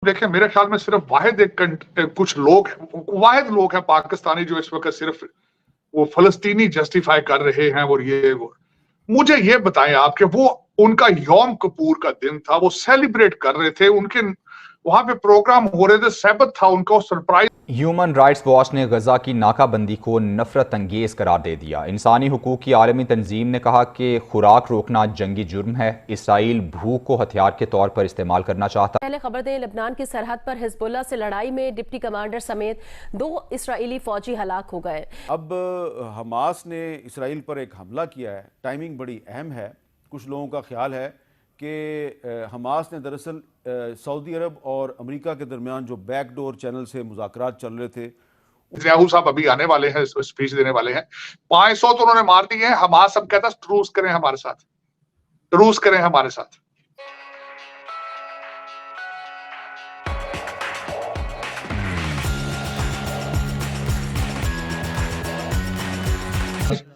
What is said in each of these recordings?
देखिए, मेरे ख्याल में सिर्फ कुछ लोग वाहिद लोग हैं पाकिस्तानी जो इस वक्त सिर्फ वो फलस्तीनी जस्टिफाई कर रहे हैं और ये वो। मुझे ये बताएं आप कि वो उनका यौम कपूर का दिन था, वो सेलिब्रेट कर रहे थे, उनके वहां पे प्रोग्राम हो रहे थे, सबत था उनका, सरप्राइज। ह्यूमन राइट्स वॉच ने गजा की नाकाबंदी को नफरत अंगेज करार दे दिया। इंसानी हुकूक की आलमी तंजीम ने कहा कि खुराक रोकना जंगी जुर्म है। इसराइल भूख को हथियार के तौर पर इस्तेमाल करना चाहता है। पहले खबर दें, लेबनान की सरहद पर हिजबुल्लाह से लड़ाई में डिप्टी कमांडर समेत 2 इसराइली फौजी हलाक हो गए। अब हमास ने इसराइल पर एक हमला किया है, टाइमिंग बड़ी अहम है। कुछ लोगों का ख्याल है कि हमास ने दरअसल सऊदी अरब और अमेरिका के दरमियान जो बैकडोर चैनल से मुज़ाकरात चल रहे थे, नेतन्याहू साहब अभी आने वाले हैं, स्पीच देने वाले हैं। 500 तो उन्होंने मार दिए हैं। हमास सब कहता है ट्रूस करें हमारे साथ, ट्रूस करें हमारे साथ।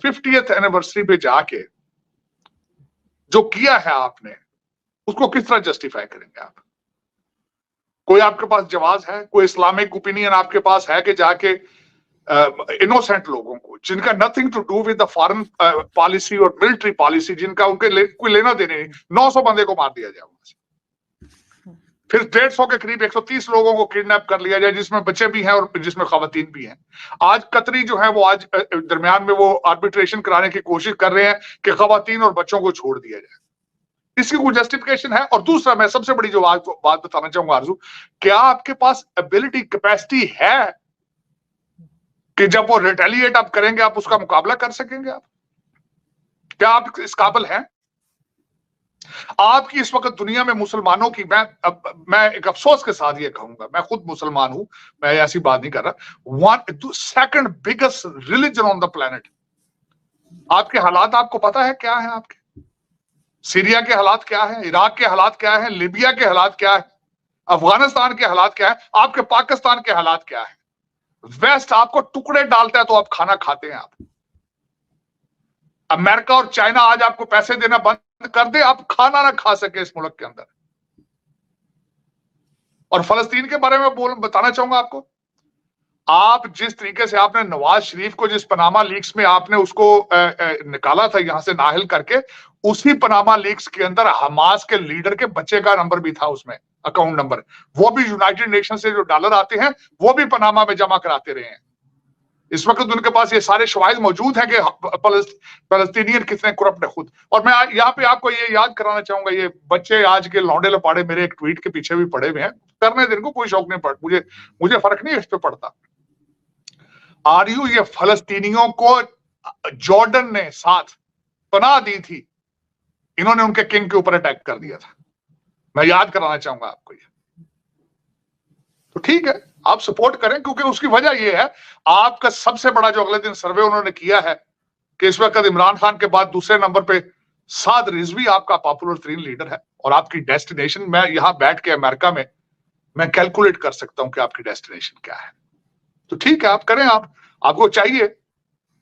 फिफ्टियथ एनिवर्सरी पे जाके जो किया है आपने, उसको किस तरह जस्टिफाई करेंगे आप? कोई आपके पास जवाब है? कोई इस्लामिक ओपिनियन आपके पास है कि जाके इनोसेंट लोगों को, जिनका nothing to do with the foreign policy और मिलिट्री पॉलिसी, जिनका उनके कोई लेना देने नहीं, 900 बंदे को मार दिया जाए वहां से, फिर 150 के करीब 130 लोगों को किडनैप कर लिया जाए, जिसमें बच्चे भी हैं और जिसमें खवातीन भी हैं। आज कतरी जो है वो आज दरमियान में वो आर्बिट्रेशन कराने की कोशिश कर रहे हैं कि खवातीन और बच्चों को छोड़ दिया जाए। इसकी कोई जस्टिफिकेशन है? और दूसरा, मैं सबसे बड़ी जो बात बताना चाहूंगा आरजू, क्या आपके पास एबिलिटी, कैपेसिटी है कि जब वो रिटेलिएट आप करेंगे आप उसका मुकाबला कर सकेंगे? आप क्या आप इस काबिल हैं? आपकी इस वक्त दुनिया में मुसलमानों की, मैं एक अफसोस के साथ ये कहूंगा, मैं खुद मुसलमान हूं, मैं ऐसी बात नहीं कर रहा, second biggest religion on the planet. आपके हालात आपको पता है क्या है? आपके सीरिया के हालात क्या है, इराक के हालात क्या है, लीबिया के हालात क्या है, अफगानिस्तान के हालात क्या है, आपके पाकिस्तान के हालात क्या है? वेस्ट आपको टुकड़े डालता है तो आप खाना खाते हैं। आप अमेरिका और चाइना आज आपको पैसे देना बंद कर दे, आप खाना ना खा सके इस मुल्क के अंदर। और फलस्तीन के बारे में बताना चाहूंगा आपको, आप जिस तरीके से आपने नवाज शरीफ को, जिस पनामा लीक्स में आपने उसको निकाला था यहां से नाहिल करके, उसी पनामा लीक्स के अंदर हमास के लीडर के बच्चे का नंबर भी था उसमें, अकाउंट नंबर। वो भी यूनाइटेड नेशन से जो डॉलर आते हैं वो भी पनामा में जमा कराते रहे हैं। इस वक्त उनके पास ये सारे शवाहिद मौजूद हैं कि फलस्तीनियन कितने करप्ट है खुद। और मैं यहाँ पे आपको ये याद कराना चाहूंगा, ये बच्चे आज के लौंडे लपाड़े मेरे एक ट्वीट के पीछे भी पड़े हुए हैं, करने दिन को कोई शौक नहीं पड़, मुझे फर्क नहीं इस पे पड़ता। आरयू, ये फलस्तीनियों को जॉर्डन ने साथ पनाह दी थी, इन्होंने उनके किंग के ऊपर अटैक कर दिया था। मैं याद कराना चाहूंगा आपको ये। तो ठीक है, आप सपोर्ट करें, क्योंकि उसकी वजह यह है, आपका सबसे बड़ा जो अगले दिन सर्वे उन्होंने किया है कि इस वक्त इमरान खान के बाद दूसरे नंबर पे साद रिजवी आपका पॉपुलर तरीन लीडर है। और आपकी डेस्टिनेशन, मैं यहां बैठ के अमेरिका में मैं कैलकुलेट कर सकता हूं कि आपकी डेस्टिनेशन क्या है। तो ठीक है, आप करें, आपको चाहिए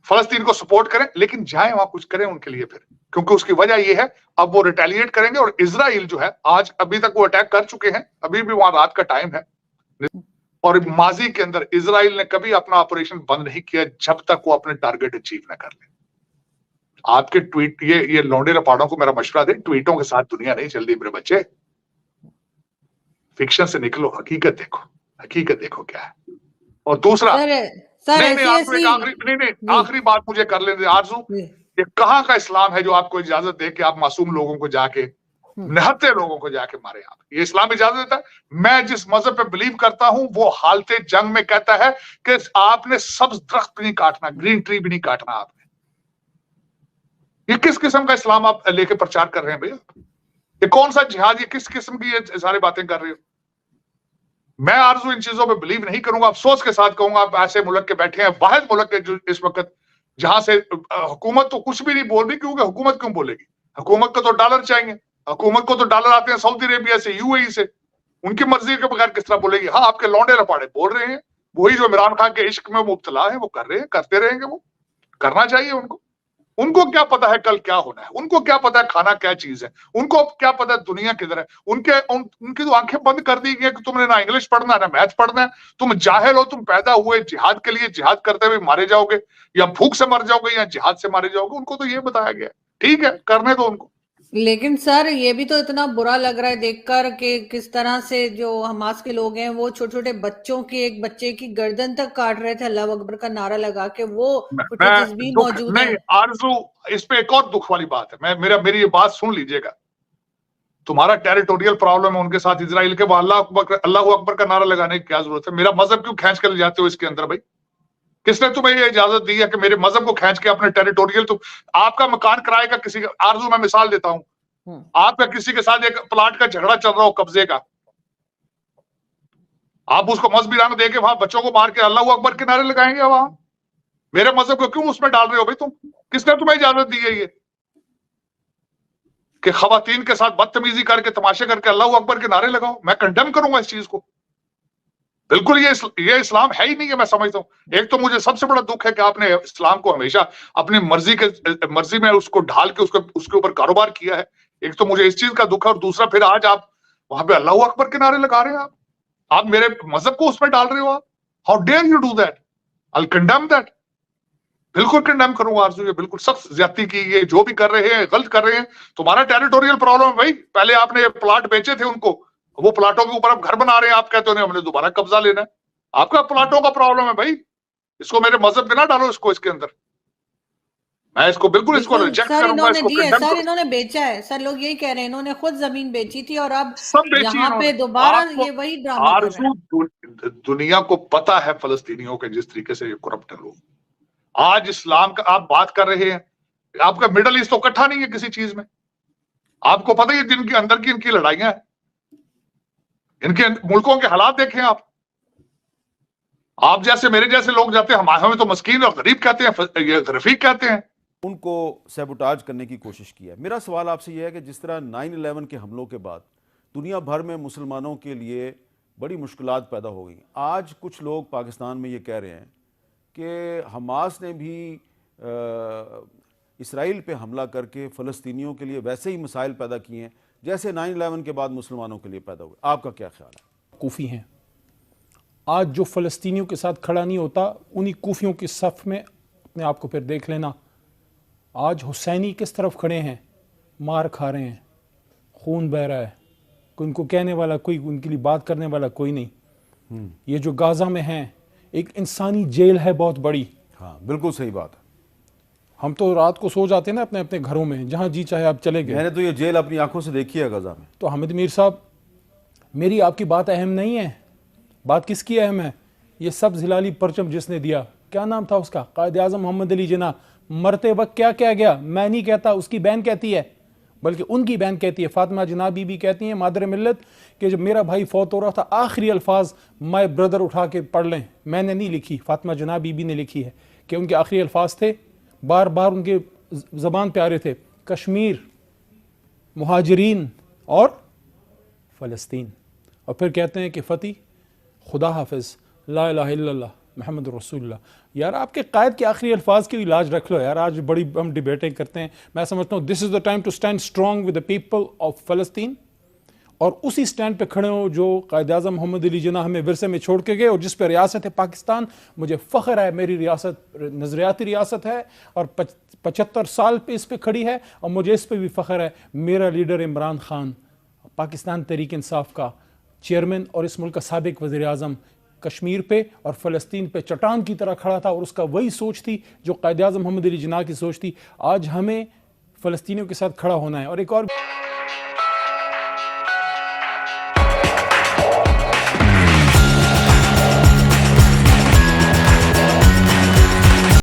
फलस्तीन को सपोर्ट करें, लेकिन जाएं वहां कुछ करें उनके लिए फिर, क्योंकि उसकी वजह यह है अब वो रिटेलिएट करेंगे। और इजराइल जो है, आज अभी तक वो अटैक कर चुके हैं, अभी भी वहां रात का टाइम है, और माजी के अंदर इजराइल ने कभी अपना ऑपरेशन बंद नहीं किया जब तक वो अपने टारगेट अचीव ना कर ले। आपके ट्वीट, ये लौंडे रपाड़ों को मेरा मशवरा दे, ट्वीटों के साथ दुनिया नहीं चल रही मेरे बच्चे। फिक्शन से निकलो, हकीकत देखो, हकीकत देखो क्या है। और दूसरा, आखिरी बात मुझे कर लेने दे आरजू, ये कहां का इस्लाम है जो आपको इजाजत दे कि आप मासूम लोगों को जाके, निहत्थे लोगों को जाके मारे? आप, ये इस्लाम इजाजत देता है? मैं जिस मजहब पे बिलीव करता हूं वो हालते जंग में कहता है कि आपने सब्ज दरख्त भी नहीं काटना, ग्रीन ट्री भी नहीं काटना आपने। ये किस किस्म का इस्लाम आप लेके प्रचार कर रहे हैं भैया? ये कौन सा जिहाद, ये किस किस्म की ये सारी बातें कर रहे हो? मैं आरजू इन चीजों पे बिलीव नहीं करूंगा। अफसोस के साथ कहूंगा, आप ऐसे मुल्क के बैठे हैं, वाहिद मुल्क है जो इस वक्त जहां से हुकूमत तो कुछ भी नहीं बोल रही, क्योंकि हुकूमत क्यों बोलेगी? हुकूमत को तो डॉलर चाहिए, हुकूमत को तो डॉलर आते हैं सऊदी अरेबिया से, यूएई से, उनकी मर्जी के बगैर किस तरह बोलेगी? हाँ, आपके लौंडे लपाड़े बोल रहे हैं, वही जो इमरान खान के इश्क में मुब्तला है वो कर रहे हैं, करते रहेंगे, वो करना चाहिए उनको। उनको क्या पता है कल क्या होना है, उनको क्या पता है खाना क्या चीज है, उनको क्या पता है दुनिया किधर है। उनकी तो आंखें बंद कर दी गई कि तुमने ना इंग्लिश पढ़ना है ना मैथ पढ़ना है, तुम जाहिल हो, तुम पैदा हुए जिहाद के लिए, जिहाद करते हुए मारे जाओगे, या भूख से मर जाओगे या जिहाद से मारे जाओगे। उनको तो ये बताया गया। ठीक है, करने दो उनको। लेकिन सर ये भी तो इतना बुरा लग रहा है देखकर कि किस तरह से जो हमास के लोग हैं वो छोटे छोटे बच्चों की, एक बच्चे की गर्दन तक काट रहे थे अल्लाह अकबर का नारा लगा के। वो फुटेजेस भी दुख मौजूद नहीं है। आरजू, इस पे एक और दुख वाली बात है। मेरी ये बात सुन लीजिएगा। तुम्हारा टेरिटोरियल प्रॉब्लम है उनके साथ इजराइल के, अल्लाह अकबर का नारा लगाने की क्या जरूरत है? मेरा मजहब क्यों खींच कर ले जाते हो इसके अंदर भाई? किसने तुम्हें ये इजाजत दी है कि मेरे मजहब को खींच के अपने टेरिटोरियल, तो आपका मकान किराए का किसी का, आरजू मैं मिसाल देता हूं, आपका किसी के साथ एक प्लाट का झगड़ा चल रहा हो कब्जे का, आप उसको मजबीराना देके वहां बच्चों को मार के अल्लाह अकबर के नारे लगाएंगे वहां? मेरे मजहब को क्यों उसमें डाल रहे हो भाई तुम? किसने तुम्हें इजाजत दी है ये कि खवातीन के साथ बदतमीजी करके तमाशे करके अल्लाह अकबर के नारे लगाओ? मैं कंडेम करूंगा इस चीज को। बिल्कुल ये इस्लाम है ही नहीं है, मैं समझता हूं। एक तो मुझे सबसे बड़ा दुख है कि आपने इस्लाम को हमेशा अपनी मर्जी में उसको ढाल के उसके ऊपर कारोबार किया है। एक तो मुझे इस चीज का दुख है, और दूसरा फिर आज आप वहां पे अल्लाह अकबर के नारे लगा रहे हैं। आप मेरे मजहब को उसमें डाल रहे हो। आप how dare you do that? I condemn that. बिल्कुल कंडेम करूंगा आरजू, ये बिल्कुल सख्त ज्यादती की, ये जो भी कर रहे हैं गलत कर रहे हैं। तुम्हारा टेरिटोरियल प्रॉब्लम है भाई। पहले आपने प्लाट बेचे थे उनको, वो प्लाटों के ऊपर आप घर बना रहे हैं, आप कहते हो हमने दोबारा कब्जा लेना है। आपका प्लाटों का प्रॉब्लम है भाई। इसको मेरे मजहब के ना डालो इसको इसके अंदर। मैं इसको बिल्कुल इसको रिजेक्ट सर करूंगा, इन्होंने इसको दी है, कंडेम सर करूंगा। इन्होंने बेचा है। सर लोग यही कह रहे हैं इन्होंने खुद जमीन बेची थी और अब सब बेची यहाँ पे इन्होंने। दोबारा आपको ये वही ड्रामा कर रहे हैं। आरजू, दुनिया को पता है फलस्तीनियों के जिस तरीके से ये करप्ट है लोग। आज इस्लाम का आप बात कर रहे हैं, आपका मिडल ईस्ट तो इकट्ठा नहीं है किसी चीज में। आपको पता है जिनके अंदर की इनकी लड़ाइयां हैं, इनके मुल्कों के हालात देखें आप जैसे मेरे जैसे लोग जाते हैं, हमें तो मस्कीन और गरीब कहते हैं, ये रफीक कहते हैं। उनको सैबोटाज करने की कोशिश की है। मेरा सवाल आपसे यह है कि जिस तरह 9/11 के हमलों के बाद दुनिया भर में मुसलमानों के लिए बड़ी मुश्किलात पैदा हो गई, आज कुछ लोग पाकिस्तान में ये कह रहे हैं कि हमास ने भी इसराइल पे हमला करके फ़लस्तीनियों के लिए वैसे ही मसाइल पैदा किए हैं जैसे 9/11 के बाद मुसलमानों के लिए पैदा हुए। आपका क्या ख्याल है? कूफी हैं। आज जो फ़लस्तीनियों के साथ खड़ा नहीं होता, उन्हीं कूफियों की सफ़ में अपने आप को फिर देख लेना। आज हुसैनी किस तरफ खड़े हैं, मार खा रहे हैं, खून बह रहा है, उनको कहने वाला कोई, उनके लिए बात करने वाला कोई नहीं। ये जो गाज़ा में हैं, एक इंसानी जेल है बहुत बड़ी। हाँ, बिल्कुल सही बात है। हम तो रात को सो जाते हैं ना अपने अपने घरों में, जहाँ जी चाहे आप चले गए। मैंने तो ये जेल अपनी आंखों से देखी है गाज़ा में। तो हामिद मीर साहब, मेरी आपकी बात अहम नहीं है। बात किसकी अहम है? ये सब हिलाली परचम जिसने दिया, क्या नाम था उसका, कायद आज़म मोहम्मद अली जिन्ना, मरते वक्त क्या कहा गया? मैं नहीं कहता, उसकी बहन कहती है, बल्कि उनकी बहन कहती है, फातिमा जिन्ना बीबी कहती हैं, मादर मिल्लत, कि जब मेरा भाई फौत हो रहा था आखिरी अल्फाज माय ब्रदर उठा के पढ़ लें। मैंने नहीं लिखी, फातिमा जिन्ना बीबी ने लिखी है कि उनके आखिरी अल्फाज थे, बार बार उनके ज़बान पे आ रहे थे, कश्मीर, मुहाजिरीन और फ़लस्तीन। और फिर कहते हैं कि फ़ती, खुदा हाफिज़, ला इलाहा इल्लल्लाह मोहम्मद रसूलुल्लाह। यार आपके कायद के आखिरी अल्फाज की इलाज रख लो यार। आज बड़ी हम डिबेटें करते हैं। मैं समझता हूँ this is the time to stand strong with the people of फ़लस्तीन, और उसी स्टैंड पे खड़े हो जो कायद आज़म मोहम्मद अली जिन्ना हमें विरसे में छोड़ के गए, और जिस पर रियासत है पाकिस्तान। मुझे फ़ख्र है, मेरी रियासत नज़रियाती रियासत है और 75 साल पे इस पर खड़ी है, और मुझे इस पर भी फ़ख्र है। मेरा लीडर इमरान खान, पाकिस्तान तहरीक इंसाफ का चेयरमैन और इस मुल्क का साबिक वज़ीर आज़म, कश्मीर पे और फ़लस्तीन पे चट्टान की तरह खड़ा था, और उसका वही सोच थी जो कायद आज़म मोहम्मद अली जिन्ना की सोच थी। आज हमें फ़लस्तीनियों के साथ खड़ा होना है। और एक और